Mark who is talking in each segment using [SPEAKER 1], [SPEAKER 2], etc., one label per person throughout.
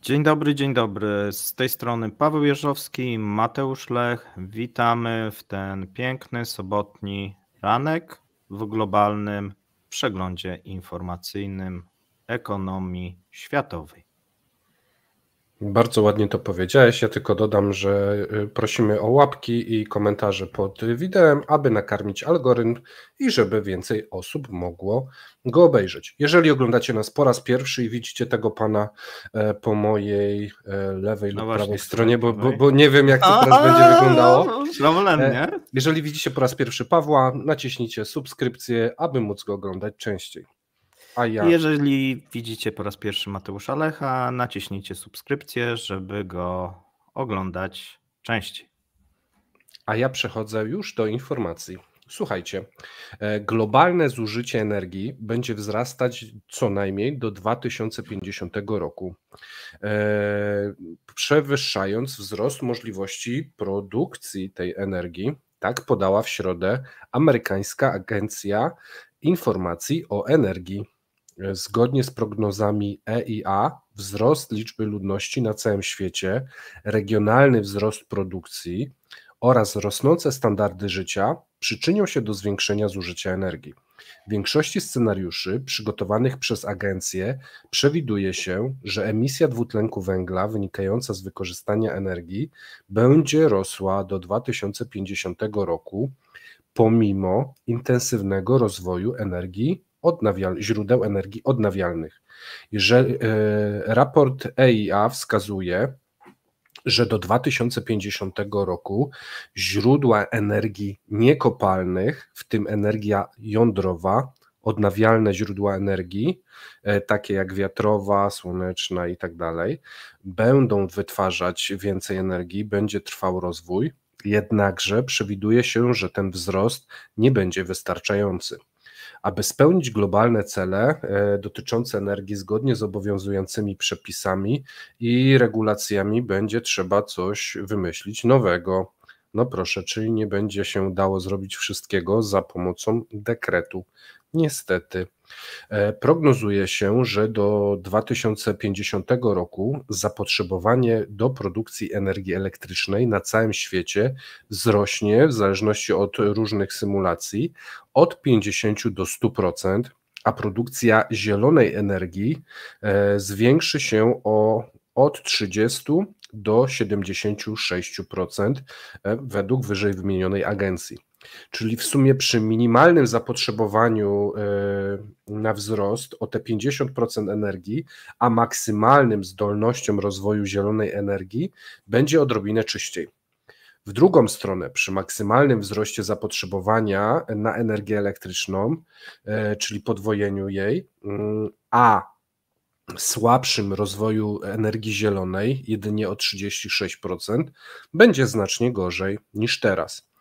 [SPEAKER 1] Dzień dobry, dzień dobry. Z tej strony Paweł Jeżowski, Mateusz Lech. Witamy w ten piękny sobotni ranek w globalnym przeglądzie informacyjnym ekonomii światowej.
[SPEAKER 2] Bardzo ładnie to powiedziałeś. Ja tylko dodam, że prosimy o łapki i komentarze pod wideem, aby nakarmić algorytm i żeby więcej osób mogło go obejrzeć. Jeżeli oglądacie nas po raz pierwszy i widzicie tego pana po mojej lewej lub prawej stronie, bo nie wiem, jak to teraz będzie wyglądało.
[SPEAKER 1] Problem, nie?
[SPEAKER 2] Jeżeli widzicie po raz pierwszy Pawła, naciśnijcie subskrypcję, aby móc go oglądać częściej.
[SPEAKER 1] Jeżeli widzicie po raz pierwszy Mateusza Lecha, naciśnijcie subskrypcję, żeby go oglądać częściej.
[SPEAKER 2] A ja przechodzę już do informacji. Słuchajcie, globalne zużycie energii będzie wzrastać co najmniej do 2050 roku, przewyższając wzrost możliwości produkcji tej energii. Tak podała w środę amerykańska Agencja Informacji o Energii. Zgodnie z prognozami EIA, wzrost liczby ludności na całym świecie, regionalny wzrost produkcji oraz rosnące standardy życia przyczynią się do zwiększenia zużycia energii. W większości scenariuszy przygotowanych przez agencję przewiduje się, że emisja dwutlenku węgla wynikająca z wykorzystania energii będzie rosła do 2050 roku pomimo intensywnego rozwoju źródeł energii odnawialnych. Raport EIA wskazuje, że do 2050 roku źródła energii niekopalnych, w tym energia jądrowa, odnawialne źródła energii, takie jak wiatrowa, słoneczna i tak dalej, będą wytwarzać więcej energii, będzie trwał rozwój, jednakże przewiduje się, że ten wzrost nie będzie wystarczający. Aby spełnić globalne cele dotyczące energii zgodnie z obowiązującymi przepisami i regulacjami, będzie trzeba coś wymyślić nowego. No proszę, czyli nie będzie się dało zrobić wszystkiego za pomocą dekretu. Niestety. Prognozuje się, że do 2050 roku zapotrzebowanie do produkcji energii elektrycznej na całym świecie wzrośnie, w zależności od różnych symulacji, od 50 do 100%, a produkcja zielonej energii zwiększy się od 30 do 76% według wyżej wymienionej agencji. Czyli w sumie przy minimalnym zapotrzebowaniu na wzrost o te 50% energii, a maksymalnym zdolnością rozwoju zielonej energii będzie odrobinę czyściej. W drugą stronę, przy maksymalnym wzroście zapotrzebowania na energię elektryczną, czyli podwojeniu jej, a słabszym rozwoju energii zielonej, jedynie o 36%, będzie znacznie gorzej niż teraz.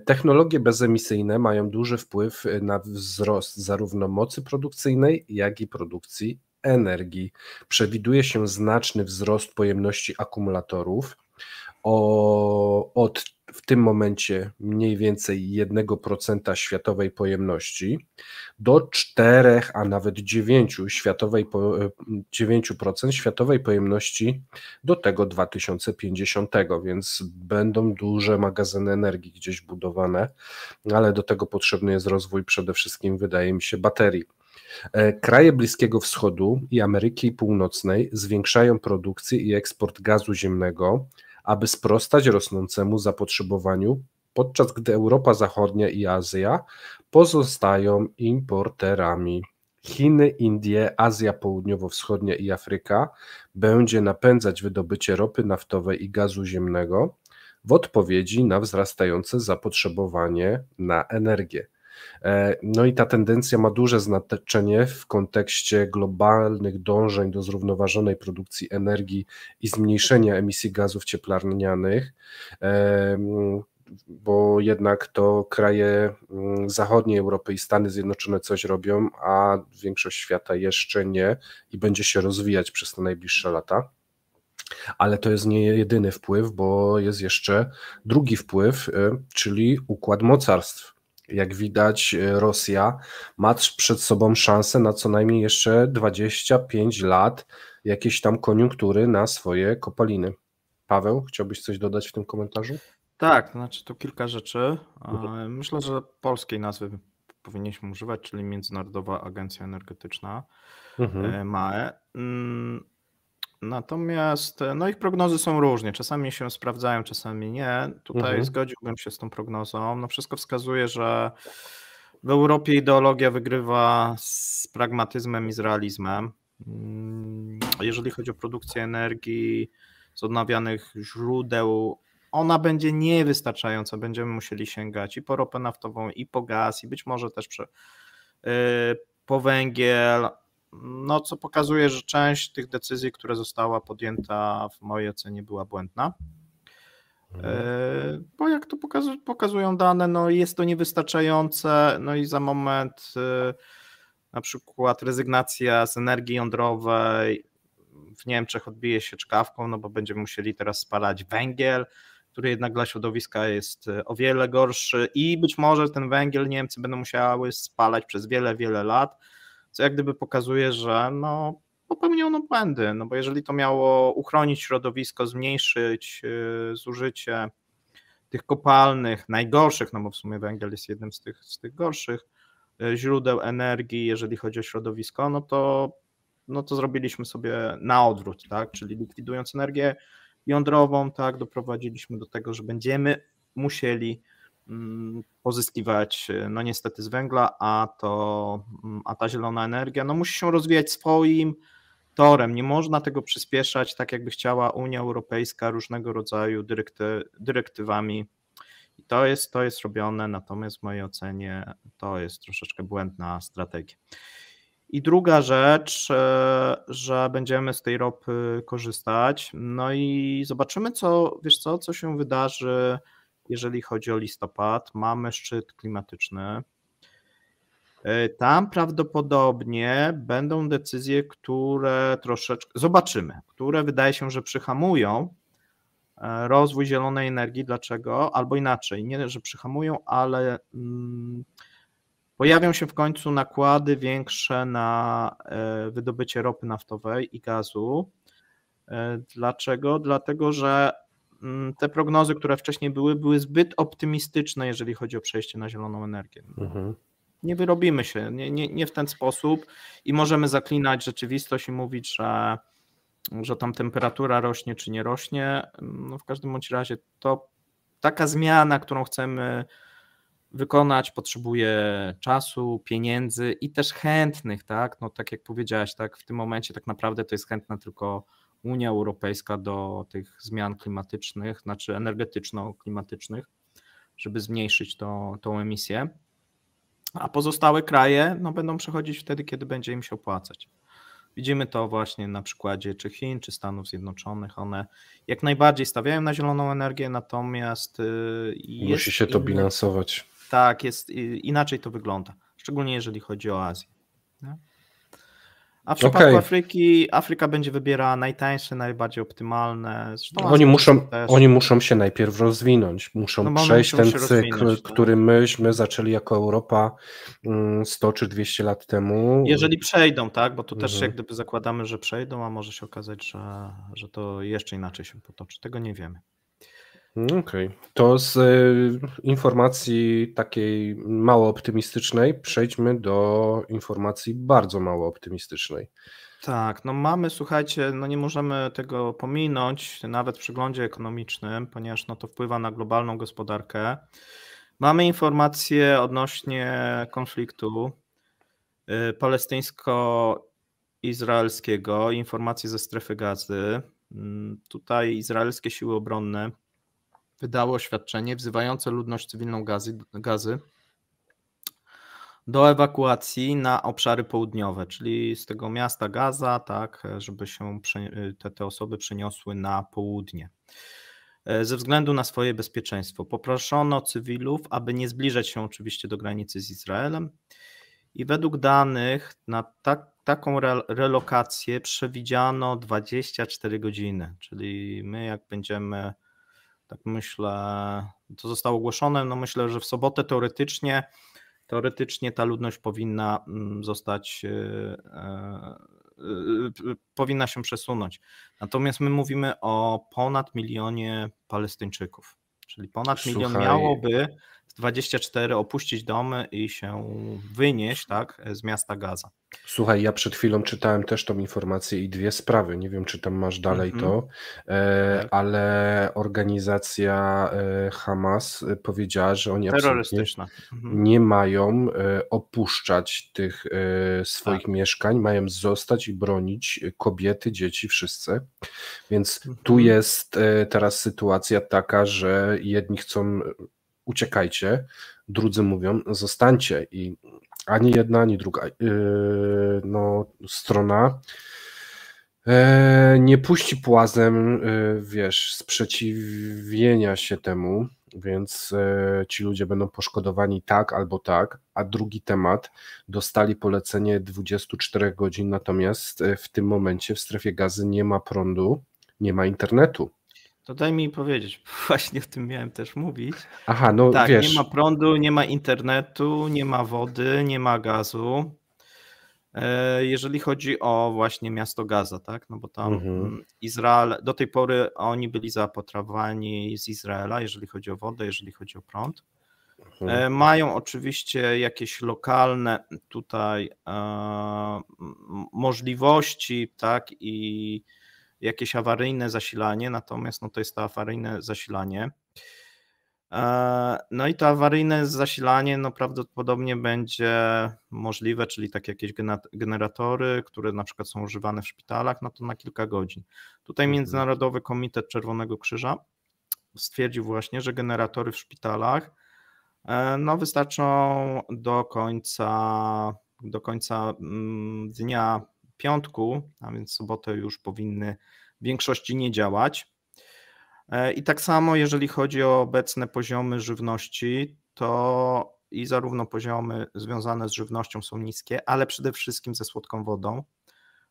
[SPEAKER 2] Technologie bezemisyjne mają duży wpływ na wzrost zarówno mocy produkcyjnej, jak i produkcji energii. Przewiduje się znaczny wzrost pojemności akumulatorów w tym momencie mniej więcej 1% światowej pojemności do 4, a nawet 9% światowej pojemności do tego 2050, więc będą duże magazyny energii gdzieś budowane, ale do tego potrzebny jest rozwój przede wszystkim, wydaje mi się, baterii. Kraje Bliskiego Wschodu i Ameryki Północnej zwiększają produkcję i eksport gazu ziemnego, aby sprostać rosnącemu zapotrzebowaniu, podczas gdy Europa Zachodnia i Azja pozostają importerami. Chiny, Indie, Azja Południowo-Wschodnia i Afryka będzie napędzać wydobycie ropy naftowej i gazu ziemnego w odpowiedzi na wzrastające zapotrzebowanie na energię. No i ta tendencja ma duże znaczenie w kontekście globalnych dążeń do zrównoważonej produkcji energii i zmniejszenia emisji gazów cieplarnianych, bo jednak to kraje zachodniej Europy i Stany Zjednoczone coś robią, a większość świata jeszcze nie i będzie się rozwijać przez te najbliższe lata. Ale to jest nie jedyny wpływ, bo jest jeszcze drugi wpływ, czyli układ mocarstw. Jak widać, Rosja ma przed sobą szansę na co najmniej jeszcze 25 lat jakieś tam koniunktury na swoje kopaliny. Paweł, chciałbyś coś dodać w tym komentarzu?
[SPEAKER 1] Tak, to znaczy tu kilka rzeczy. Myślę, że polskiej nazwy powinniśmy używać, czyli Międzynarodowa Agencja Energetyczna, MAE. Natomiast no ich prognozy są różnie. Czasami się sprawdzają, czasami nie. Tutaj zgodziłbym się z tą prognozą. No wszystko wskazuje, że w Europie ideologia wygrywa z pragmatyzmem i z realizmem. Jeżeli chodzi o produkcję energii z odnawialnych źródeł, ona będzie niewystarczająca. Będziemy musieli sięgać i po ropę naftową, i po gaz, i być może też po węgiel. No, co pokazuje, że część tych decyzji, która została podjęta, w mojej ocenie była błędna. Bo jak to pokazują dane, no jest to niewystarczające, no i za moment na przykład rezygnacja z energii jądrowej w Niemczech odbije się czkawką, no bo będziemy musieli teraz spalać węgiel, który jednak dla środowiska jest o wiele gorszy i być może ten węgiel Niemcy będą musiały spalać przez wiele, wiele lat, co jak gdyby pokazuje, że no popełniono błędy, no bo jeżeli to miało uchronić środowisko, zmniejszyć zużycie tych kopalnych, najgorszych, no bo w sumie węgiel jest jednym z tych gorszych źródeł energii, jeżeli chodzi o środowisko, no to zrobiliśmy sobie na odwrót, tak, czyli likwidując energię jądrową, tak, doprowadziliśmy do tego, że będziemy musieli pozyskiwać, no niestety z węgla, a ta zielona energia, no musi się rozwijać swoim torem, nie można tego przyspieszać tak, jakby chciała Unia Europejska różnego rodzaju dyrektywami. I to jest robione, natomiast w mojej ocenie to jest troszeczkę błędna strategia. I druga rzecz, że będziemy z tej ropy korzystać, no i zobaczymy, co się wydarzy, jeżeli chodzi o listopad. Mamy szczyt klimatyczny. Tam prawdopodobnie będą decyzje, które zobaczymy, które wydaje się, że przyhamują rozwój zielonej energii. Dlaczego? Albo inaczej, nie, że przyhamują, ale pojawią się w końcu nakłady większe na wydobycie ropy naftowej i gazu. Dlaczego? Dlatego, że te prognozy, które wcześniej były zbyt optymistyczne, jeżeli chodzi o przejście na zieloną energię. Nie wyrobimy się, nie w ten sposób i możemy zaklinać rzeczywistość i mówić, że tam temperatura rośnie czy nie rośnie. No w każdym bądź razie to taka zmiana, którą chcemy wykonać, potrzebuje czasu, pieniędzy i też chętnych, tak? No tak jak powiedziałaś, tak, w tym momencie tak naprawdę to jest chętna tylko Unia Europejska do tych zmian klimatycznych, znaczy energetyczno-klimatycznych, żeby zmniejszyć tą emisję, a pozostałe kraje no, będą przechodzić wtedy, kiedy będzie im się opłacać. Widzimy to właśnie na przykładzie czy Chin, czy Stanów Zjednoczonych. One jak najbardziej stawiają na zieloną energię, natomiast
[SPEAKER 2] musi się to bilansować.
[SPEAKER 1] Tak, inaczej to wygląda, szczególnie jeżeli chodzi o Azję. Nie? A w przypadku Afryka będzie wybierała najtańsze, najbardziej optymalne.
[SPEAKER 2] Oni muszą się najpierw rozwinąć, muszą przejść ten cykl, który myśmy zaczęli jako Europa 100 czy 200 lat temu.
[SPEAKER 1] Jeżeli przejdą, tak, bo tu też jak gdyby zakładamy, że przejdą, a może się okazać, że to jeszcze inaczej się potoczy. Tego nie wiemy.
[SPEAKER 2] Okej. To z informacji takiej mało optymistycznej przejdźmy do informacji bardzo mało optymistycznej.
[SPEAKER 1] Tak, no słuchajcie, no nie możemy tego pominąć, nawet w przeglądzie ekonomicznym, ponieważ no to wpływa na globalną gospodarkę. Mamy informacje odnośnie konfliktu palestyńsko-izraelskiego, informacje ze strefy Gazy. Tutaj izraelskie siły obronne wydało oświadczenie wzywające ludność cywilną Gazy do ewakuacji na obszary południowe, czyli z tego miasta Gaza, tak, żeby się te osoby przeniosły na południe. Ze względu na swoje bezpieczeństwo. Poproszono cywilów, aby nie zbliżać się oczywiście do granicy z Izraelem i według danych na taką relokację przewidziano 24 godziny, czyli my jak będziemy, tak myślę, to zostało ogłoszone, no myślę, że w sobotę teoretycznie ta ludność powinna zostać powinna się przesunąć. Natomiast my mówimy o ponad 1 milionie Palestyńczyków, czyli ponad milion miałoby w 24 opuścić domy i się wynieść, tak, z miasta Gaza.
[SPEAKER 2] Słuchaj, ja przed chwilą czytałem też tą informację i dwie sprawy, nie wiem, czy tam masz dalej to, ale organizacja Hamas powiedziała, że oni absolutnie nie mają opuszczać tych swoich mieszkań, mają zostać i bronić kobiety, dzieci, wszyscy, więc tu jest teraz sytuacja taka, że jedni chcą uciekajcie, drudzy mówią zostańcie i ani jedna, ani druga strona nie puści płazem, wiesz, sprzeciwienia się temu, więc ci ludzie będą poszkodowani tak albo tak, a drugi temat, dostali polecenie 24 godzin, natomiast w tym momencie w strefie Gazy nie ma prądu, nie ma internetu.
[SPEAKER 1] To daj mi powiedzieć, właśnie o tym miałem też mówić.
[SPEAKER 2] Aha, no
[SPEAKER 1] tak,
[SPEAKER 2] wiesz.
[SPEAKER 1] Nie ma prądu, nie ma internetu, nie ma wody, nie ma gazu. Jeżeli chodzi o właśnie miasto Gaza, tak? No bo tam Izrael, do tej pory oni byli zaapotrowani z Izraela, jeżeli chodzi o wodę, jeżeli chodzi o prąd. Mają oczywiście jakieś lokalne tutaj możliwości, tak? I jakieś awaryjne zasilanie, natomiast no to jest to awaryjne zasilanie. No i to awaryjne zasilanie no prawdopodobnie będzie możliwe, czyli tak jakieś generatory, które na przykład są używane w szpitalach, no to na kilka godzin. Tutaj Międzynarodowy Komitet Czerwonego Krzyża stwierdził właśnie, że generatory w szpitalach no wystarczą do końca dnia piątku, a więc sobotę już powinny w większości nie działać. I tak samo jeżeli chodzi o obecne poziomy żywności, to i zarówno poziomy związane z żywnością są niskie, ale przede wszystkim ze słodką wodą,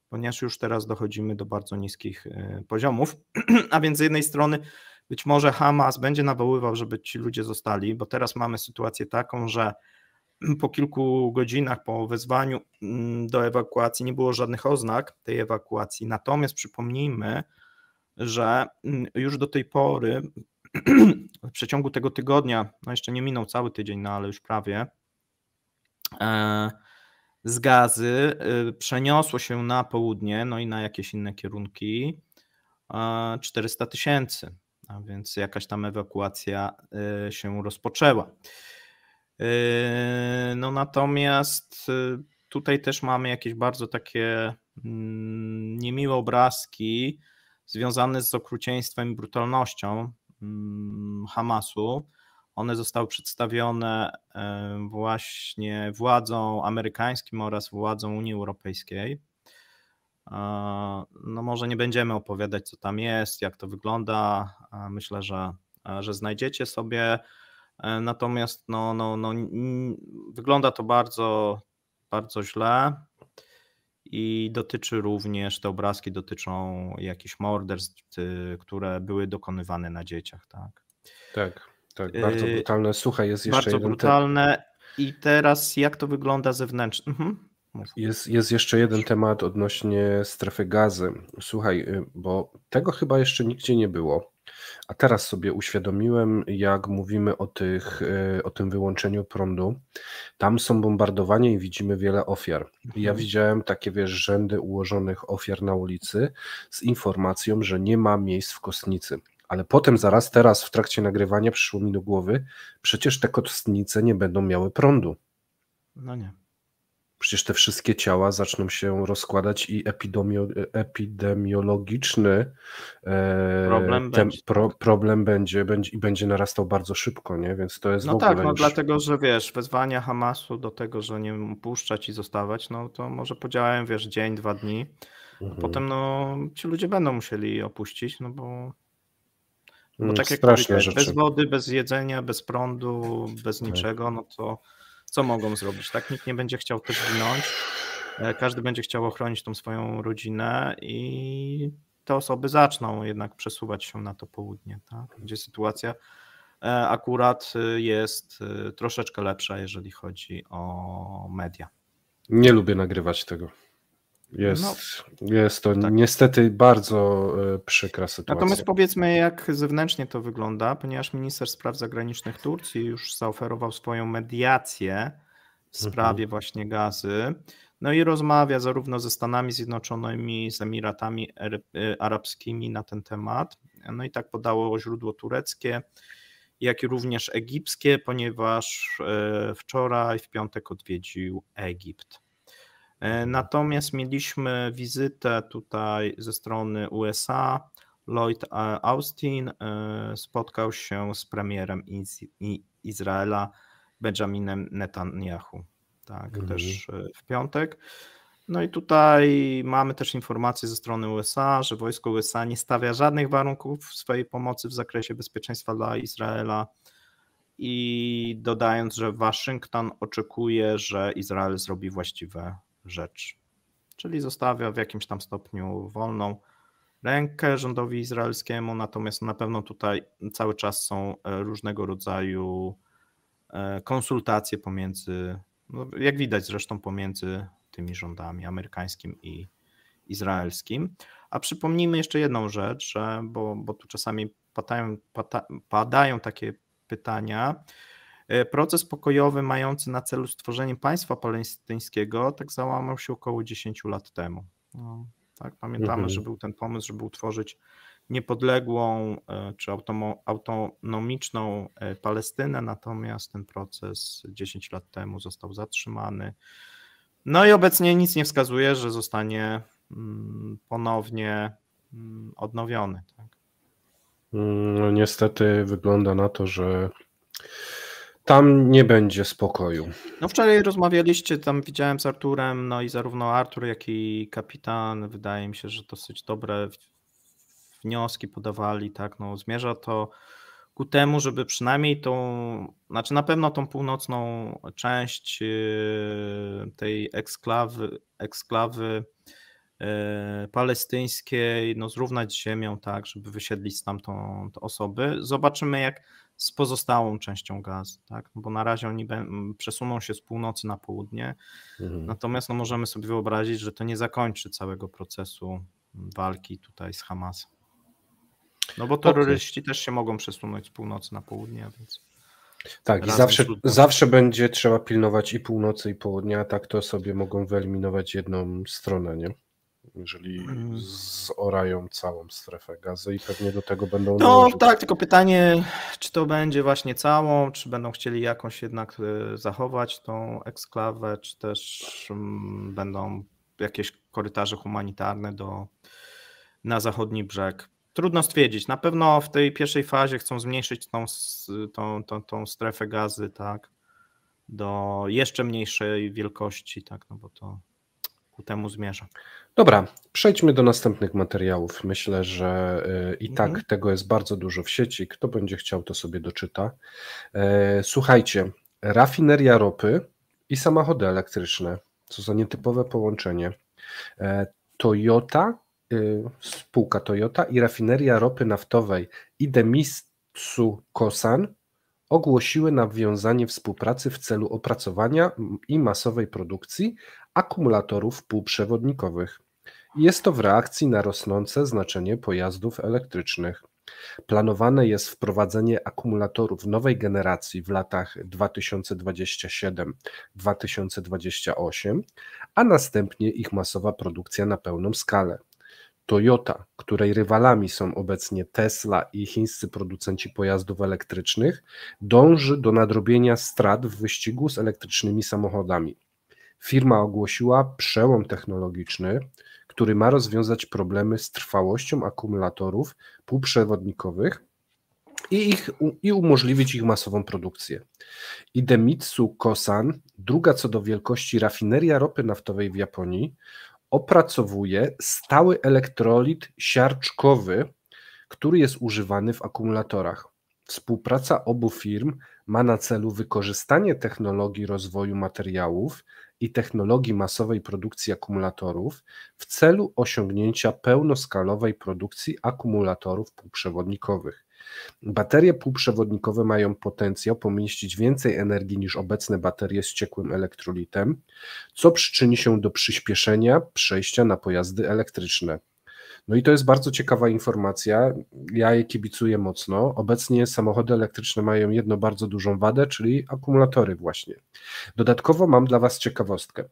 [SPEAKER 1] ponieważ już teraz dochodzimy do bardzo niskich poziomów, a więc z jednej strony być może Hamas będzie nawoływał, żeby ci ludzie zostali, bo teraz mamy sytuację taką, że po kilku godzinach po wezwaniu do ewakuacji nie było żadnych oznak tej ewakuacji, natomiast przypomnijmy, że już do tej pory w przeciągu tego tygodnia, no jeszcze nie minął cały tydzień, no ale już prawie, z Gazy przeniosło się na południe, no i na jakieś inne kierunki 400 000, a więc jakaś tam ewakuacja się rozpoczęła. No natomiast tutaj też mamy jakieś bardzo takie niemiłe obrazki związane z okrucieństwem i brutalnością Hamasu. One zostały przedstawione właśnie władzom amerykańskim oraz władzom Unii Europejskiej. No może nie będziemy opowiadać, co tam jest, jak to wygląda. Myślę, że znajdziecie sobie. Natomiast wygląda to bardzo, bardzo źle i dotyczy również, te obrazki dotyczą jakichś morderstw, które były dokonywane na dzieciach.
[SPEAKER 2] Tak, bardzo brutalne. Słuchaj, jest jeszcze
[SPEAKER 1] bardzo brutalne. I teraz jak to wygląda zewnętrznie?
[SPEAKER 2] Jest jeszcze jeden temat odnośnie strefy Gazy. Słuchaj, bo tego chyba jeszcze nigdzie nie było. A teraz sobie uświadomiłem, jak mówimy o tym wyłączeniu prądu. Tam są bombardowania i widzimy wiele ofiar. Ja widziałem takie, wiesz, rzędy ułożonych ofiar na ulicy z informacją, że nie ma miejsc w kostnicy. Ale potem teraz w trakcie nagrywania przyszło mi do głowy, przecież te kostnice nie będą miały prądu.
[SPEAKER 1] No nie.
[SPEAKER 2] Przecież te wszystkie ciała zaczną się rozkładać i epidemiologiczny problem będzie narastał bardzo szybko, nie? Więc to jest w ogóle
[SPEAKER 1] tak, dlatego, że wiesz, wezwania Hamasu do tego, że nie puszczać i zostawać, no to może podziałałem, wiesz, dzień, 2 dni, a potem ci ludzie będą musieli opuścić, no bo tak jak powiedziałeś, bez wody, bez jedzenia, bez prądu, bez niczego, no to co mogą zrobić, tak? Nikt nie będzie chciał też ginąć, każdy będzie chciał ochronić tą swoją rodzinę i te osoby zaczną jednak przesuwać się na to południe, tak? Gdzie sytuacja akurat jest troszeczkę lepsza, jeżeli chodzi o media.
[SPEAKER 2] Nie lubię nagrywać tego. Jest to niestety bardzo przykra sytuacja.
[SPEAKER 1] Natomiast powiedzmy, jak zewnętrznie to wygląda, ponieważ minister spraw zagranicznych Turcji już zaoferował swoją mediację w sprawie właśnie Gazy, no i rozmawia zarówno ze Stanami Zjednoczonymi, z Emiratami Arabskimi na ten temat. No i tak podało źródło tureckie, jak i również egipskie, ponieważ wczoraj, w piątek odwiedził Egipt. Natomiast mieliśmy wizytę tutaj ze strony USA. Lloyd Austin spotkał się z premierem Izraela Benjaminem Netanyahu, tak, też w piątek. No i tutaj mamy też informacje ze strony USA, że wojsko USA nie stawia żadnych warunków swojej pomocy w zakresie bezpieczeństwa dla Izraela i dodając, że Waszyngton oczekuje, że Izrael zrobi właściwe rzeczy, czyli zostawia w jakimś tam stopniu wolną rękę rządowi izraelskiemu, natomiast na pewno tutaj cały czas są różnego rodzaju konsultacje pomiędzy, no jak widać zresztą pomiędzy tymi rządami amerykańskim i izraelskim. A przypomnijmy jeszcze jedną rzecz, że, bo tu czasami padają takie pytania. Proces pokojowy mający na celu stworzenie państwa palestyńskiego tak załamał się około 10 lat temu. No, tak, pamiętamy, że był ten pomysł, żeby utworzyć niepodległą czy autonomiczną Palestynę, natomiast ten proces 10 lat temu został zatrzymany. No i obecnie nic nie wskazuje, że zostanie ponownie odnowiony. Tak?
[SPEAKER 2] No, niestety wygląda na to, że tam nie będzie spokoju.
[SPEAKER 1] No wczoraj rozmawialiście, tam widziałem z Arturem, no i zarówno Artur, jak i kapitan, wydaje mi się, że dosyć dobre wnioski podawali, tak, no zmierza to ku temu, żeby przynajmniej znaczy na pewno tą północną część tej eksklawy palestyńskiej, no zrównać z ziemią, tak, żeby wysiedlić stamtąd osoby. Zobaczymy jak z pozostałą częścią Gazy, tak, bo na razie oni przesuną się z północy na południe, natomiast no możemy sobie wyobrazić, że to nie zakończy całego procesu walki tutaj z Hamasem. No bo terroryści też się mogą przesunąć z północy na południe, więc...
[SPEAKER 2] Tak, i zawsze będzie trzeba pilnować i północy, i południa, a tak to sobie mogą wyeliminować jedną stronę, nie? Jeżeli zorają całą strefę Gazy i pewnie do tego będą...
[SPEAKER 1] No tak, tylko pytanie, czy to będzie właśnie całą, czy będą chcieli jakąś jednak zachować tą eksklawę, czy też będą jakieś korytarze humanitarne na zachodni brzeg. Trudno stwierdzić. Na pewno w tej pierwszej fazie chcą zmniejszyć tą strefę Gazy, tak, do jeszcze mniejszej wielkości, tak, no bo to ku temu zmierza.
[SPEAKER 2] Dobra, przejdźmy do następnych materiałów. Myślę, że i tak tego jest bardzo dużo w sieci. Kto będzie chciał, to sobie doczyta. Słuchajcie, rafineria ropy i samochody elektryczne. Co za nietypowe połączenie. Spółka Toyota i rafineria ropy naftowej Idemitsu Kosan ogłosiły nawiązanie współpracy w celu opracowania i masowej produkcji akumulatorów półprzewodnikowych. Jest to w reakcji na rosnące znaczenie pojazdów elektrycznych. Planowane jest wprowadzenie akumulatorów nowej generacji w latach 2027-2028, a następnie ich masowa produkcja na pełną skalę. Toyota, której rywalami są obecnie Tesla i chińscy producenci pojazdów elektrycznych, dąży do nadrobienia strat w wyścigu z elektrycznymi samochodami. Firma ogłosiła przełom technologiczny, który ma rozwiązać problemy z trwałością akumulatorów półprzewodnikowych i umożliwić ich masową produkcję. Idemitsu Kosan, druga co do wielkości rafineria ropy naftowej w Japonii, opracowuje stały elektrolit siarczkowy, który jest używany w akumulatorach. Współpraca obu firm ma na celu wykorzystanie technologii rozwoju materiałów i technologii masowej produkcji akumulatorów w celu osiągnięcia pełnoskalowej produkcji akumulatorów półprzewodnikowych. Baterie półprzewodnikowe mają potencjał pomieścić więcej energii niż obecne baterie z ciekłym elektrolitem, co przyczyni się do przyspieszenia przejścia na pojazdy elektryczne. No i to jest bardzo ciekawa informacja, ja jej kibicuję mocno. Obecnie samochody elektryczne mają jedną bardzo dużą wadę, czyli akumulatory właśnie. Dodatkowo mam dla Was ciekawostkę.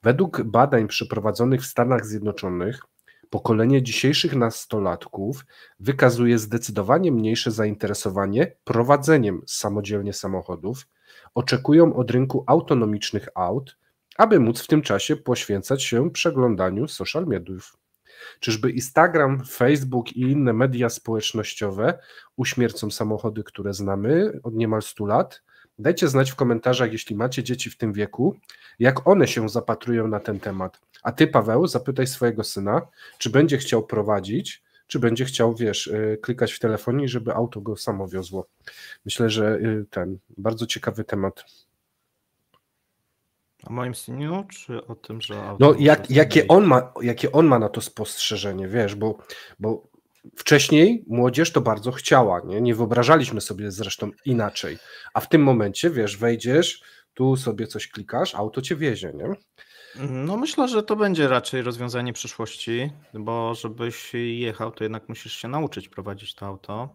[SPEAKER 2] Według badań przeprowadzonych w Stanach Zjednoczonych pokolenie dzisiejszych nastolatków wykazuje zdecydowanie mniejsze zainteresowanie prowadzeniem samodzielnie samochodów, oczekują od rynku autonomicznych aut, aby móc w tym czasie poświęcać się przeglądaniu social mediów. Czyżby Instagram, Facebook i inne media społecznościowe uśmiercą samochody, które znamy od niemal 100 lat? Dajcie znać w komentarzach, jeśli macie dzieci w tym wieku, jak one się zapatrują na ten temat. A ty, Paweł, zapytaj swojego syna, czy będzie chciał prowadzić, czy będzie chciał, klikać w telefonie, żeby auto go samo wiozło. Myślę, że bardzo ciekawy temat.
[SPEAKER 1] O moim synu, czy o tym, że auto...
[SPEAKER 2] No, jakie on ma na to spostrzeżenie, bo wcześniej młodzież to bardzo chciała, nie wyobrażaliśmy sobie zresztą inaczej, a w tym momencie, wejdziesz, tu sobie coś klikasz, auto cię wiezie, nie?
[SPEAKER 1] No myślę, że to będzie raczej rozwiązanie przyszłości, bo żebyś jechał, to jednak musisz się nauczyć prowadzić to auto.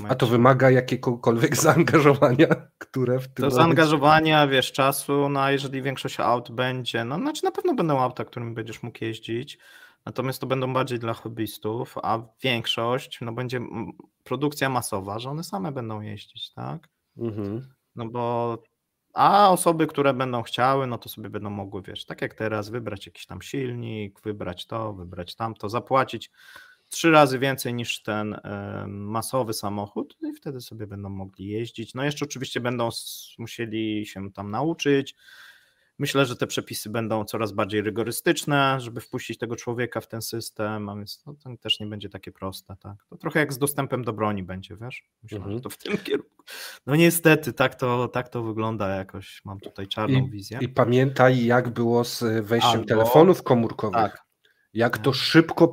[SPEAKER 2] A to wymaga jakiegokolwiek zaangażowania, które w tym
[SPEAKER 1] To zaangażowania, czasu, no a jeżeli większość aut będzie, no znaczy na pewno będą auta, którymi będziesz mógł jeździć, natomiast to będą bardziej dla hobbystów, a większość, no będzie produkcja masowa, że one same będą jeździć, tak? No bo, a osoby, które będą chciały, no to sobie będą mogły, tak jak teraz, wybrać jakiś tam silnik, wybrać to, wybrać tamto, zapłacić 3 razy więcej niż ten masowy samochód i wtedy sobie będą mogli jeździć. No jeszcze oczywiście będą musieli się tam nauczyć. Myślę, że te przepisy będą coraz bardziej rygorystyczne, żeby wpuścić tego człowieka w ten system, a więc to też nie będzie takie proste. Tak? To trochę jak z dostępem do broni będzie, Myślę, że to w tym kierunku. No niestety, tak to wygląda jakoś. Mam tutaj czarną wizję.
[SPEAKER 2] I pamiętaj, jak było z wejściem telefonów komórkowych. Tak. Jak to szybko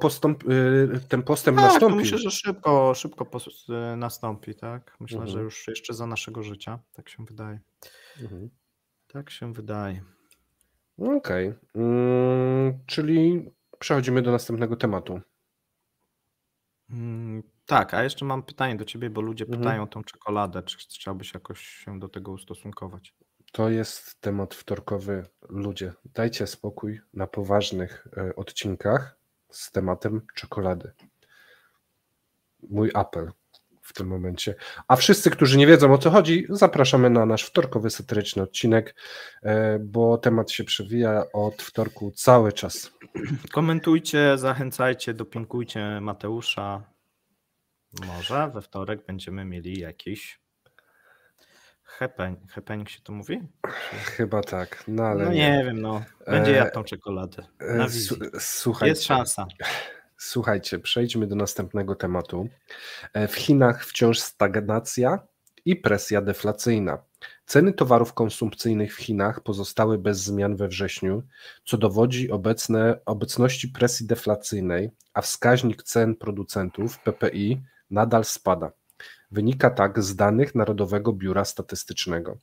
[SPEAKER 2] ten postęp nastąpi.
[SPEAKER 1] Tak, myślę, że szybko nastąpi, tak? Myślę, że już jeszcze za naszego życia, tak się wydaje. Tak się wydaje.
[SPEAKER 2] Okej. Czyli przechodzimy do następnego tematu.
[SPEAKER 1] Tak, a jeszcze mam pytanie do ciebie, bo ludzie pytają o tą czekoladę, czy chciałbyś jakoś się do tego ustosunkować?
[SPEAKER 2] To jest temat wtorkowy. Ludzie, dajcie spokój na poważnych odcinkach z tematem czekolady. Mój apel w tym momencie. A wszyscy, którzy nie wiedzą, o co chodzi, zapraszamy na nasz wtorkowy satyryczny odcinek, bo temat się przewija od wtorku cały czas.
[SPEAKER 1] Komentujcie, zachęcajcie, dopingujcie Mateusza. Może we wtorek będziemy mieli jakiś happening się to mówi?
[SPEAKER 2] Chyba tak, no ale
[SPEAKER 1] nie wiem, będzie jadł tą czekoladę.
[SPEAKER 2] Słuchajcie,
[SPEAKER 1] jest szansa.
[SPEAKER 2] Słuchajcie, przejdźmy do następnego tematu. W Chinach wciąż stagnacja i presja deflacyjna. Ceny towarów konsumpcyjnych w Chinach pozostały bez zmian we wrześniu, co dowodzi obecności presji deflacyjnej, a wskaźnik cen producentów PPI nadal spada. Wynika tak z danych Narodowego Biura Statystycznego.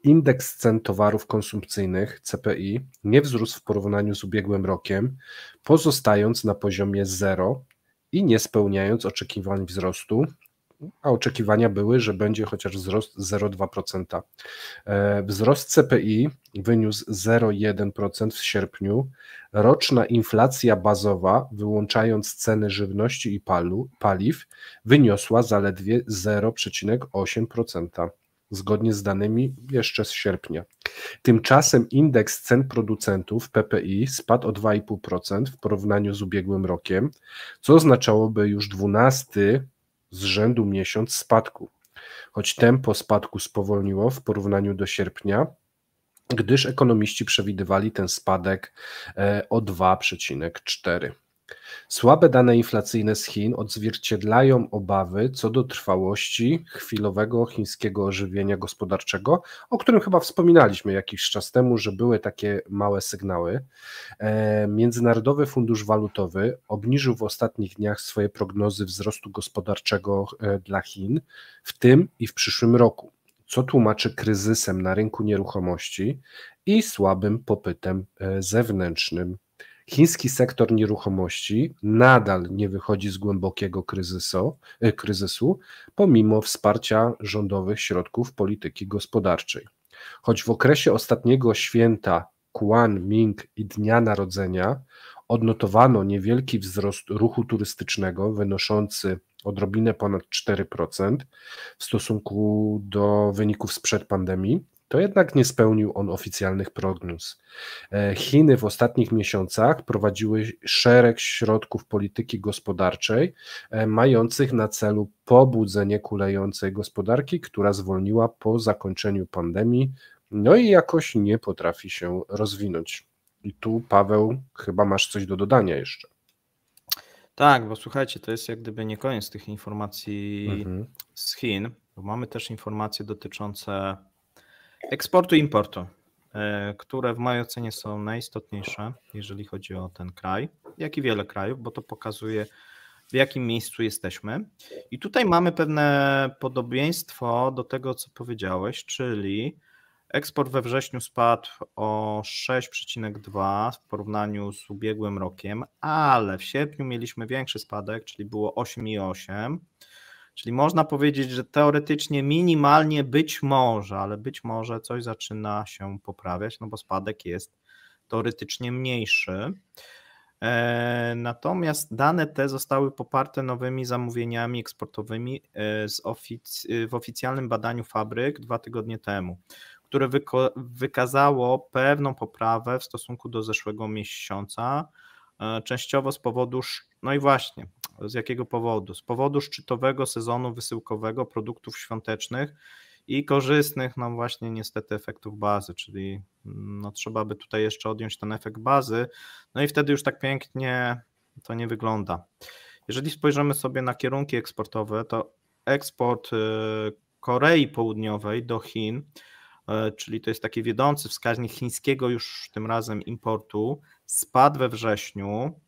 [SPEAKER 2] Indeks cen towarów konsumpcyjnych CPI nie wzrósł w porównaniu z ubiegłym rokiem, pozostając na poziomie 0 i nie spełniając oczekiwań wzrostu, a oczekiwania były, że będzie chociaż wzrost 0,2%. Wzrost CPI wyniósł 0,1% w sierpniu. Roczna inflacja bazowa, wyłączając ceny żywności i paliw, wyniosła zaledwie 0,8%. Zgodnie z danymi jeszcze z sierpnia. Tymczasem indeks cen producentów PPI spadł o 2,5% w porównaniu z ubiegłym rokiem, co oznaczałoby już 12 z rzędu miesiąc spadku, choć tempo spadku spowolniło w porównaniu do sierpnia, gdyż ekonomiści przewidywali ten spadek o 2,4%. Słabe dane inflacyjne z Chin odzwierciedlają obawy co do trwałości chwilowego chińskiego ożywienia gospodarczego, o którym chyba wspominaliśmy jakiś czas temu, że były takie małe sygnały. Międzynarodowy Fundusz Walutowy obniżył w ostatnich dniach swoje prognozy wzrostu gospodarczego dla Chin w tym i w przyszłym roku, co tłumaczy kryzysem na rynku nieruchomości i słabym popytem zewnętrznym. Chiński sektor nieruchomości nadal nie wychodzi z głębokiego kryzysu, pomimo wsparcia rządowych środków polityki gospodarczej. Choć w okresie ostatniego święta Kuan Ming i Dnia Narodzenia odnotowano niewielki wzrost ruchu turystycznego wynoszący odrobinę ponad 4% w stosunku do wyników sprzed pandemii, to jednak nie spełnił on oficjalnych prognoz. Chiny w ostatnich miesiącach prowadziły szereg środków polityki gospodarczej mających na celu pobudzenie kulejącej gospodarki, która zwolniła po zakończeniu pandemii, no i jakoś nie potrafi się rozwinąć. I tu, Paweł, chyba masz coś do dodania jeszcze.
[SPEAKER 1] Tak, bo słuchajcie, to jest jak gdyby nie koniec tych informacji z Chin, bo mamy też informacje dotyczące eksportu i importu, które w mojej ocenie są najistotniejsze, jeżeli chodzi o ten kraj, jak i wiele krajów, bo to pokazuje, w jakim miejscu jesteśmy. I tutaj mamy pewne podobieństwo do tego, co powiedziałeś, czyli eksport we wrześniu spadł o 6,2 w porównaniu z ubiegłym rokiem, ale w sierpniu mieliśmy większy spadek, czyli było 8,8. Czyli można powiedzieć, że teoretycznie minimalnie być może, ale być może coś zaczyna się poprawiać, no bo spadek jest teoretycznie mniejszy. Natomiast dane te zostały poparte nowymi zamówieniami eksportowymi w oficjalnym badaniu fabryk 2 tygodnie temu, które wykazało pewną poprawę w stosunku do zeszłego miesiąca, częściowo z powodu, no i właśnie, z jakiego powodu? Z powodu szczytowego sezonu wysyłkowego produktów świątecznych i korzystnych, no właśnie niestety efektów bazy, czyli no trzeba by tutaj jeszcze odjąć ten efekt bazy, no i wtedy już tak pięknie to nie wygląda. Jeżeli spojrzymy sobie na kierunki eksportowe, to eksport Korei Południowej do Chin, czyli to jest taki wiodący wskaźnik chińskiego już tym razem importu, spadł we wrześniu,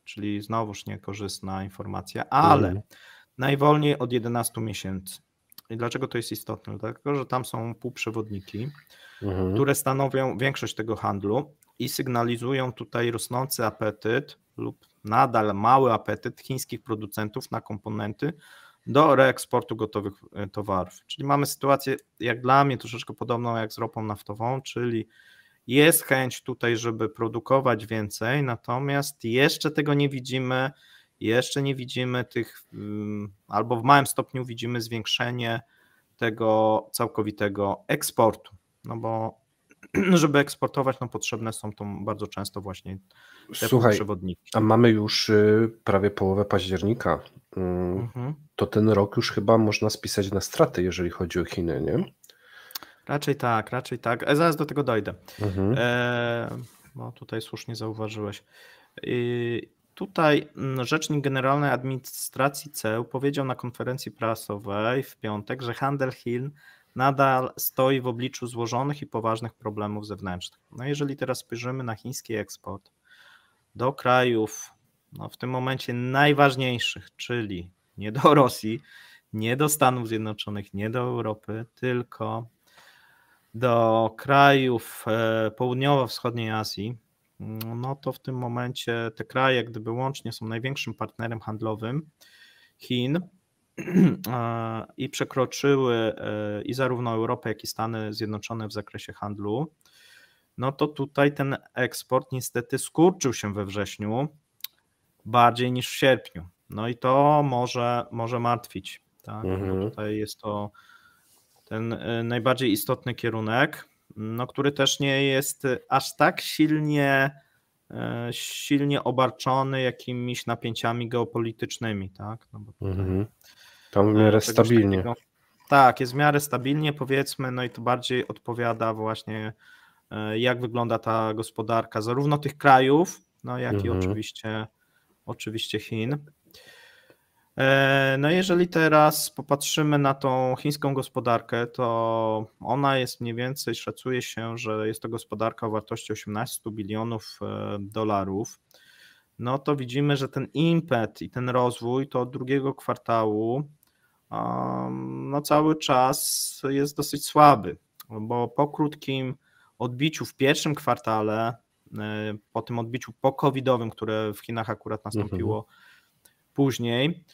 [SPEAKER 1] czyli znowuż niekorzystna informacja, ale najwolniej od 11 miesięcy. I dlaczego to jest istotne? Dlatego, że tam są półprzewodniki, które stanowią większość tego handlu i sygnalizują tutaj rosnący apetyt lub nadal mały apetyt chińskich producentów na komponenty do reeksportu gotowych towarów. Czyli mamy sytuację, jak dla mnie, troszeczkę podobną jak z ropą naftową, czyli jest chęć tutaj, żeby produkować więcej, natomiast jeszcze tego nie widzimy, jeszcze nie widzimy tych, albo w małym stopniu widzimy zwiększenie tego całkowitego eksportu, no bo żeby eksportować, no potrzebne są to bardzo często właśnie te przewodniki.
[SPEAKER 2] A mamy już prawie połowę października, to ten rok już chyba można spisać na straty, jeżeli chodzi o Chiny, nie?
[SPEAKER 1] Raczej tak. Zaraz do tego dojdę. No tutaj słusznie zauważyłeś. Tutaj rzecznik Generalnej Administracji Ceł powiedział na konferencji prasowej w piątek, że handel Chin nadal stoi w obliczu złożonych i poważnych problemów zewnętrznych. No jeżeli teraz spojrzymy na chiński eksport do krajów, no w tym momencie najważniejszych, czyli nie do Rosji, nie do Stanów Zjednoczonych, nie do Europy, tylko do krajów południowo-wschodniej Azji, no to w tym momencie te kraje jak gdyby łącznie są największym partnerem handlowym Chin i przekroczyły i zarówno Europę, jak i Stany Zjednoczone w zakresie handlu, no to tutaj ten eksport niestety skurczył się we wrześniu bardziej niż w sierpniu. No i to może martwić, tak? Bo tutaj jest to ten najbardziej istotny kierunek, no, który też nie jest aż tak silnie obarczony jakimiś napięciami geopolitycznymi, tak? No bo
[SPEAKER 2] tam w miarę stabilnie.
[SPEAKER 1] Takiego, tak, jest w miarę stabilnie, powiedzmy, no i to bardziej odpowiada właśnie, jak wygląda ta gospodarka zarówno tych krajów, no jak i oczywiście oczywiście Chin. No jeżeli teraz popatrzymy na tą chińską gospodarkę, to ona jest mniej więcej, szacuje się, że jest to gospodarka o wartości 18 bilionów dolarów. No to widzimy, że ten impet i ten rozwój to od drugiego kwartału no cały czas jest dosyć słaby, bo po krótkim odbiciu w pierwszym kwartale, po tym odbiciu po-covidowym, które w Chinach akurat nastąpiło później,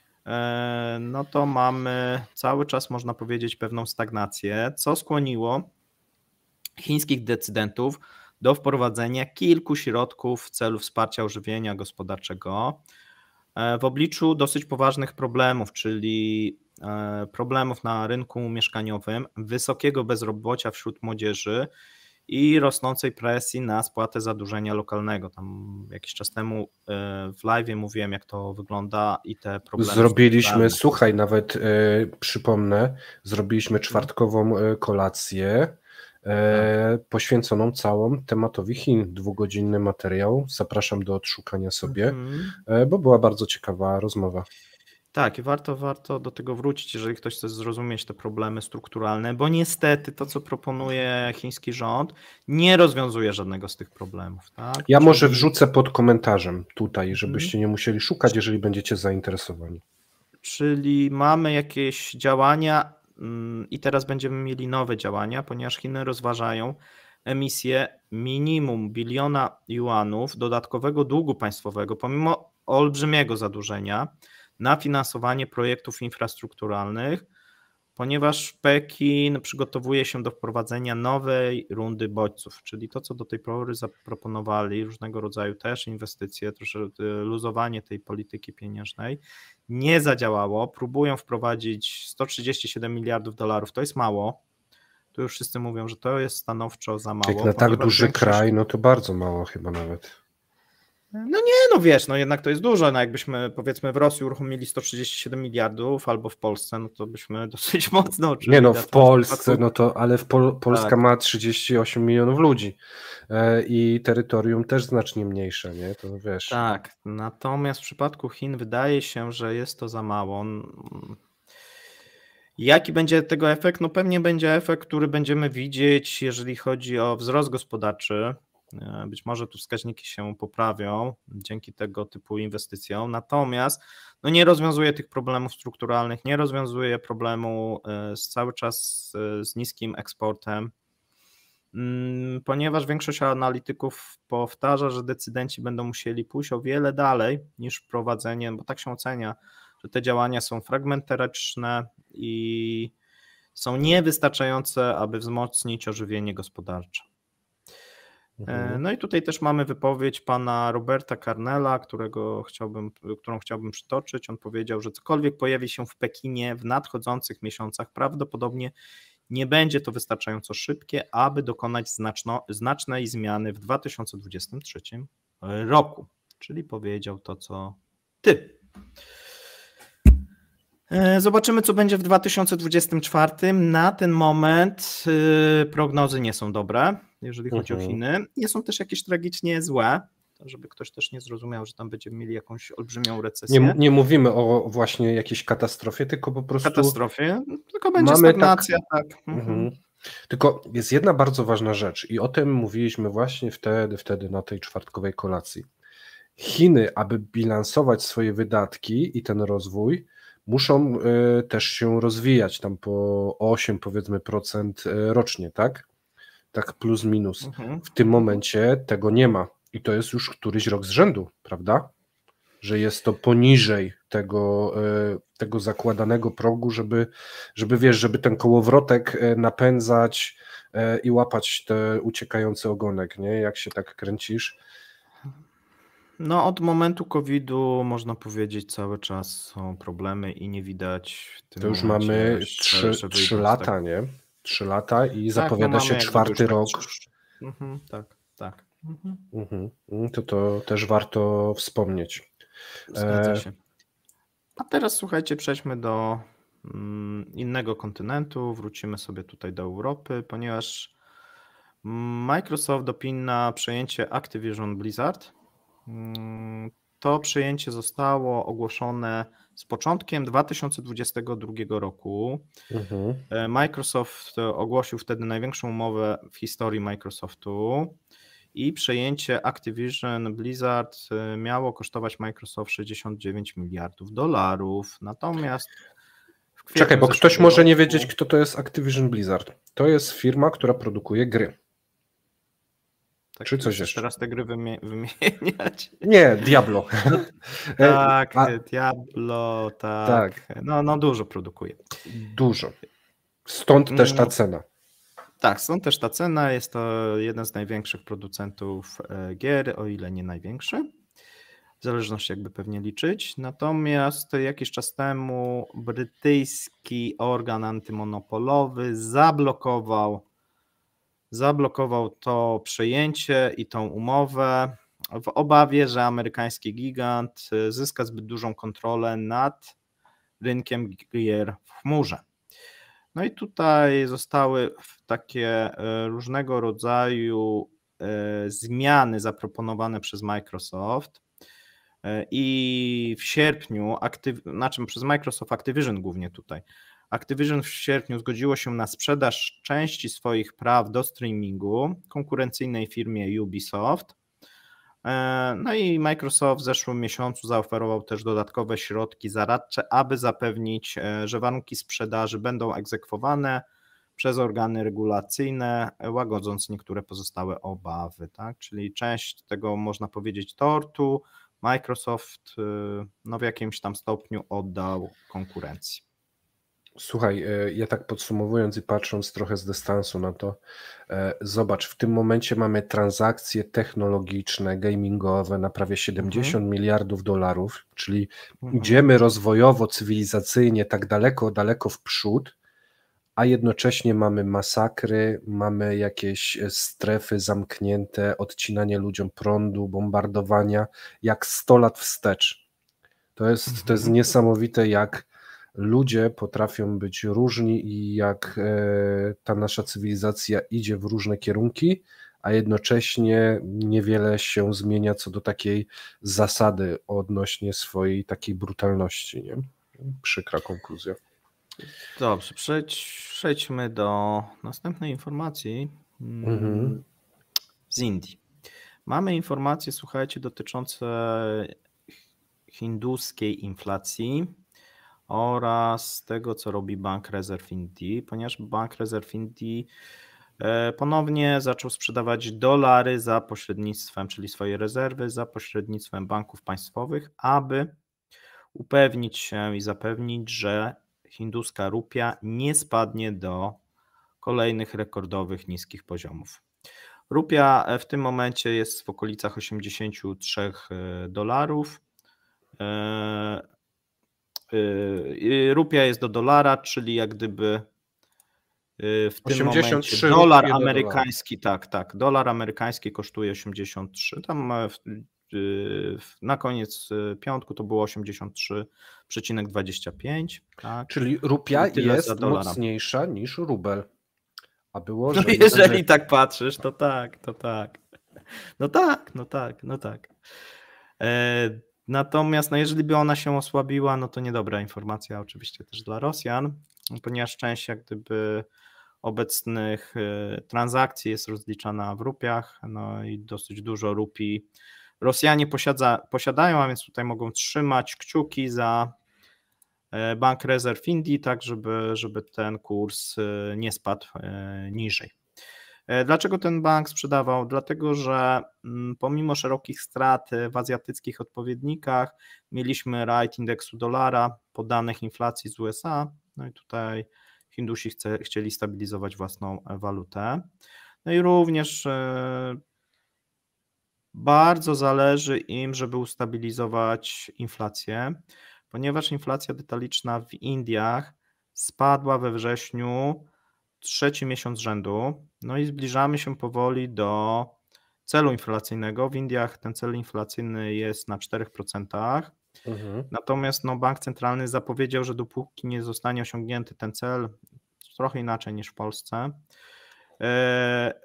[SPEAKER 1] no to mamy cały czas, można powiedzieć, pewną stagnację, co skłoniło chińskich decydentów do wprowadzenia kilku środków w celu wsparcia ożywienia gospodarczego w obliczu dosyć poważnych problemów, czyli problemów na rynku mieszkaniowym, wysokiego bezrobocia wśród młodzieży i rosnącej presji na spłatę zadłużenia lokalnego. Tam jakiś czas temu w live mówiłem, jak to wygląda i te problemy.
[SPEAKER 2] Zrobiliśmy, słuchaj, nawet przypomnę, zrobiliśmy czwartkową kolację poświęconą całą tematowi Chin. 2-godzinny materiał. Zapraszam do odszukania sobie, bo była bardzo ciekawa rozmowa.
[SPEAKER 1] Tak, i warto do tego wrócić, jeżeli ktoś chce zrozumieć te problemy strukturalne, bo niestety to, co proponuje chiński rząd, nie rozwiązuje żadnego z tych problemów. Tak?
[SPEAKER 2] Ja może wrzucę pod komentarzem tutaj, żebyście nie musieli szukać, jeżeli będziecie zainteresowani.
[SPEAKER 1] Czyli mamy jakieś działania i teraz będziemy mieli nowe działania, ponieważ Chiny rozważają emisję minimum biliona juanów dodatkowego długu państwowego, pomimo olbrzymiego zadłużenia, na finansowanie projektów infrastrukturalnych, ponieważ Pekin przygotowuje się do wprowadzenia nowej rundy bodźców, czyli to, co do tej pory zaproponowali, różnego rodzaju też inwestycje, troszeczkę luzowanie tej polityki pieniężnej, nie zadziałało. Próbują wprowadzić 137 miliardów dolarów, to jest mało. Tu już wszyscy mówią, że to jest stanowczo za mało.
[SPEAKER 2] Jak na tak duży kraj, no to bardzo mało chyba nawet.
[SPEAKER 1] No nie, no wiesz, no jednak to jest dużo, no jakbyśmy powiedzmy w Rosji uruchomili 137 miliardów albo w Polsce, no to byśmy dosyć mocno...
[SPEAKER 2] Nie no, w Polsce, no to, ale Polska tak. Ma 38 milionów ludzi i terytorium też znacznie mniejsze, nie, to wiesz.
[SPEAKER 1] Tak, natomiast w przypadku Chin wydaje się, że jest to za mało. Jaki będzie tego efekt? No pewnie będzie efekt, który będziemy widzieć, jeżeli chodzi o wzrost gospodarczy. Być może tu wskaźniki się poprawią dzięki tego typu inwestycjom, natomiast no nie rozwiązuje tych problemów strukturalnych, nie rozwiązuje problemu cały czas z niskim eksportem, ponieważ większość analityków powtarza, że decydenci będą musieli pójść o wiele dalej niż wprowadzenie, bo tak się ocenia, że te działania są fragmentaryczne i są niewystarczające, aby wzmocnić ożywienie gospodarcze. No i tutaj też mamy wypowiedź pana Roberta Carnella, którą chciałbym przytoczyć. On powiedział, że cokolwiek pojawi się w Pekinie w nadchodzących miesiącach, prawdopodobnie nie będzie to wystarczająco szybkie, aby dokonać znacznej zmiany w 2023 roku. Czyli powiedział to, co ty. Zobaczymy, co będzie w 2024. Na ten moment prognozy nie są dobre, jeżeli chodzi o Chiny. Nie są też jakieś tragicznie złe, żeby ktoś też nie zrozumiał, że tam będziemy mieli jakąś olbrzymią recesję.
[SPEAKER 2] Nie mówimy o właśnie jakiejś katastrofie, tylko po prostu...
[SPEAKER 1] Katastrofie, tylko będzie stagnacja. Tak.
[SPEAKER 2] Tylko jest jedna bardzo ważna rzecz i o tym mówiliśmy właśnie wtedy na tej czwartkowej kolacji. Chiny, aby bilansować swoje wydatki i ten rozwój, muszą też się rozwijać tam po 8 powiedzmy procent rocznie, tak? Tak plus minus. W tym momencie tego nie ma i to jest już któryś rok z rzędu, prawda? Że jest to poniżej tego zakładanego progu, żeby ten kołowrotek napędzać i łapać te uciekający ogonek, nie? Jak się tak kręcisz.
[SPEAKER 1] No od momentu COVID-u można powiedzieć cały czas są problemy i nie widać w tym
[SPEAKER 2] to już
[SPEAKER 1] momencie,
[SPEAKER 2] mamy 3 lata, nie? 3 lata i zapowiada się 4. rok.
[SPEAKER 1] Tak.
[SPEAKER 2] To też warto wspomnieć.
[SPEAKER 1] Zgadza się. A teraz słuchajcie, przejdźmy do innego kontynentu, wrócimy sobie tutaj do Europy, ponieważ Microsoft dopina przejęcie Activision Blizzard. to przejęcie zostało ogłoszone z początkiem 2022 roku. Microsoft ogłosił wtedy największą umowę w historii Microsoftu i przejęcie Activision Blizzard miało kosztować Microsoft 69 miliardów dolarów. Natomiast
[SPEAKER 2] czekaj, bo ktoś może nie wiedzieć, kto to jest Activision Blizzard. To jest firma, która produkuje gry.
[SPEAKER 1] Tak,
[SPEAKER 2] czy coś jeszcze?
[SPEAKER 1] Teraz te gry wymieniać?
[SPEAKER 2] Nie, Diablo.
[SPEAKER 1] Tak, Diablo, tak. No dużo produkuje.
[SPEAKER 2] Dużo. Stąd też ta cena.
[SPEAKER 1] Tak, stąd też ta cena. Jest to jeden z największych producentów gier, o ile nie największy. W zależności jakby pewnie liczyć. Natomiast jakiś czas temu brytyjski organ antymonopolowy zablokował to przejęcie i tą umowę w obawie, że amerykański gigant zyska zbyt dużą kontrolę nad rynkiem gier w chmurze. No i tutaj zostały takie różnego rodzaju zmiany zaproponowane przez Microsoft i w sierpniu, przez Microsoft Activision głównie tutaj, Activision w sierpniu zgodziło się na sprzedaż części swoich praw do streamingu konkurencyjnej firmie Ubisoft. No i Microsoft w zeszłym miesiącu zaoferował też dodatkowe środki zaradcze, aby zapewnić, że warunki sprzedaży będą egzekwowane przez organy regulacyjne, łagodząc niektóre pozostałe obawy. Tak? Czyli część tego, można powiedzieć, tortu Microsoft w jakimś tam stopniu oddał konkurencji.
[SPEAKER 2] Słuchaj, ja tak podsumowując i patrząc trochę z dystansu na to, zobacz, w tym momencie mamy transakcje technologiczne, gamingowe na prawie 70 miliardów dolarów, czyli idziemy rozwojowo, cywilizacyjnie tak daleko w przód, a jednocześnie mamy masakry, mamy jakieś strefy zamknięte, odcinanie ludziom prądu, bombardowania, jak 100 lat wstecz. To jest niesamowite, jak ludzie potrafią być różni i jak ta nasza cywilizacja idzie w różne kierunki, a jednocześnie niewiele się zmienia co do takiej zasady odnośnie swojej takiej brutalności. Nie? Przykra konkluzja.
[SPEAKER 1] Dobrze, przejdźmy do następnej informacji z Indii. Mamy informacje, słuchajcie, dotyczące hinduskiej inflacji oraz tego, co robi Bank Rezerw Indii, ponieważ Bank Rezerw Indii ponownie zaczął sprzedawać dolary za pośrednictwem, czyli swoje rezerwy za pośrednictwem banków państwowych, aby upewnić się i zapewnić, że hinduska rupia nie spadnie do kolejnych rekordowych niskich poziomów. Rupia w tym momencie jest w okolicach 83 dolarów. Rupia jest do dolara, czyli jak gdyby w tym momencie dolar amerykański, tak, dolar amerykański kosztuje 83, tam na koniec piątku to było 83,25. Tak?
[SPEAKER 2] Czyli rupia jest mocniejsza niż rubel. A było, że
[SPEAKER 1] jeżeli tak patrzysz, to tak. No tak. Natomiast jeżeli by ona się osłabiła, no to niedobra informacja oczywiście też dla Rosjan, ponieważ część jak gdyby obecnych transakcji jest rozliczana w rupiach, no i dosyć dużo rupii Rosjanie posiadają, a więc tutaj mogą trzymać kciuki za Bank Rezerw Indii, tak żeby ten kurs nie spadł niżej. Dlaczego ten bank sprzedawał? Dlatego, że pomimo szerokich strat w azjatyckich odpowiednikach mieliśmy rajd indeksu dolara po danych inflacji z USA, no i tutaj Hindusi chcieli stabilizować własną walutę. No i również bardzo zależy im, żeby ustabilizować inflację, ponieważ inflacja detaliczna w Indiach spadła we wrześniu 3. miesiąc rzędu, no i zbliżamy się powoli do celu inflacyjnego. W Indiach ten cel inflacyjny jest na 4%, natomiast bank centralny zapowiedział, że dopóki nie zostanie osiągnięty ten cel, trochę inaczej niż w Polsce,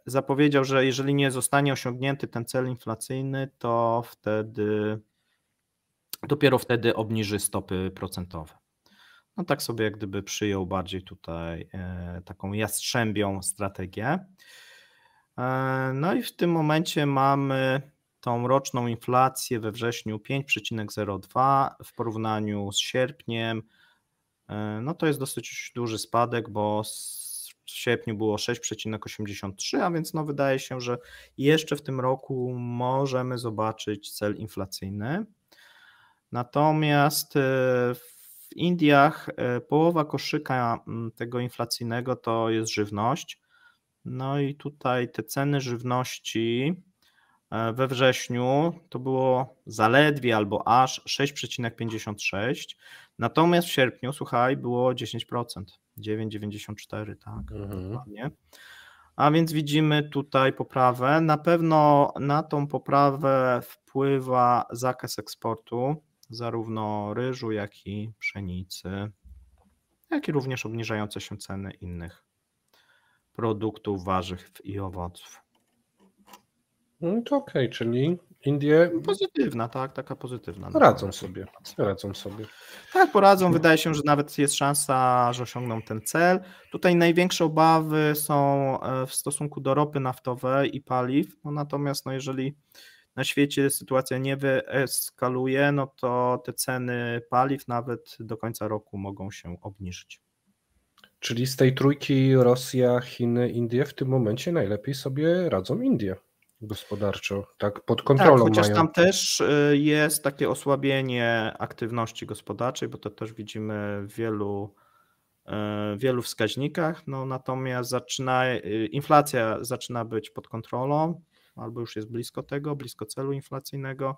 [SPEAKER 1] zapowiedział, że jeżeli nie zostanie osiągnięty ten cel inflacyjny, to wtedy dopiero wtedy obniży stopy procentowe. No tak sobie jak gdyby przyjął bardziej tutaj taką jastrzębią strategię. No i w tym momencie mamy tą roczną inflację we wrześniu 5,02 w porównaniu z sierpniem. No to jest dosyć duży spadek, bo w sierpniu było 6,83, a więc no wydaje się, że jeszcze w tym roku możemy zobaczyć cel inflacyjny. Natomiast w Indiach połowa koszyka tego inflacyjnego to jest żywność. No i tutaj te ceny żywności we wrześniu to było zaledwie albo aż 6,56, natomiast w sierpniu, słuchaj, było 10%, 9,94, tak, dokładnie. A więc widzimy tutaj poprawę. Na pewno na tą poprawę wpływa zakaz eksportu zarówno ryżu, jak i pszenicy, jak i również obniżające się ceny innych produktów, warzyw i owoców.
[SPEAKER 2] No to okej, czyli Indie
[SPEAKER 1] Pozytywna, tak, taka pozytywna.
[SPEAKER 2] radzą sobie.
[SPEAKER 1] Tak, poradzą. Wydaje się, że nawet jest szansa, że osiągną ten cel. Tutaj największe obawy są w stosunku do ropy naftowej i paliw, no natomiast no jeżeli na świecie sytuacja nie wyeskaluje, no to te ceny paliw nawet do końca roku mogą się obniżyć.
[SPEAKER 2] Czyli z tej trójki Rosja, Chiny, Indie w tym momencie najlepiej sobie radzą Indie gospodarczo, tak pod kontrolą
[SPEAKER 1] Tak, chociaż
[SPEAKER 2] mają.
[SPEAKER 1] tam też jest takie osłabienie aktywności gospodarczej, bo to też widzimy w wielu wskaźnikach, no natomiast inflacja zaczyna być pod kontrolą, albo już jest blisko celu inflacyjnego,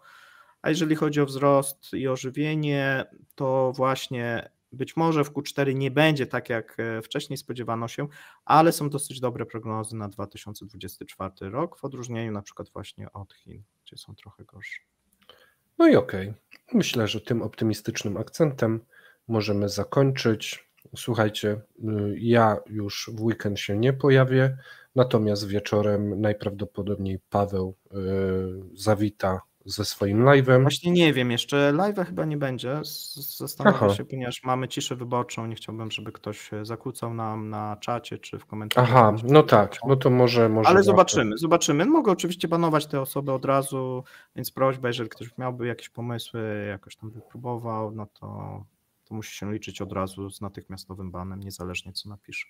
[SPEAKER 1] a jeżeli chodzi o wzrost i ożywienie, to właśnie być może w Q4 nie będzie tak, jak wcześniej spodziewano się, ale są dosyć dobre prognozy na 2024 rok, w odróżnieniu na przykład właśnie od Chin, gdzie są trochę gorsze.
[SPEAKER 2] No i okej. Myślę, że tym optymistycznym akcentem możemy zakończyć. Słuchajcie, ja już w weekend się nie pojawię, natomiast wieczorem najprawdopodobniej Paweł zawita ze swoim live'em.
[SPEAKER 1] Właśnie nie wiem, jeszcze live'a chyba nie będzie, zastanawiam się, ponieważ mamy ciszę wyborczą, nie chciałbym, żeby ktoś zakłócał nam na czacie czy w komentarzach.
[SPEAKER 2] Aha, no tak, no to może.
[SPEAKER 1] Ale zobaczymy. Mogę oczywiście banować te osoby od razu, więc prośba, jeżeli ktoś miałby jakieś pomysły, jakoś tam wypróbował, no to musi się liczyć od razu z natychmiastowym banem, niezależnie co napisze.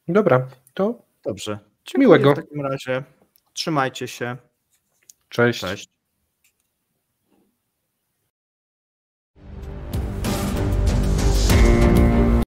[SPEAKER 2] Dobra, to
[SPEAKER 1] dobrze.
[SPEAKER 2] Miłego.
[SPEAKER 1] W takim razie trzymajcie się.
[SPEAKER 2] Cześć.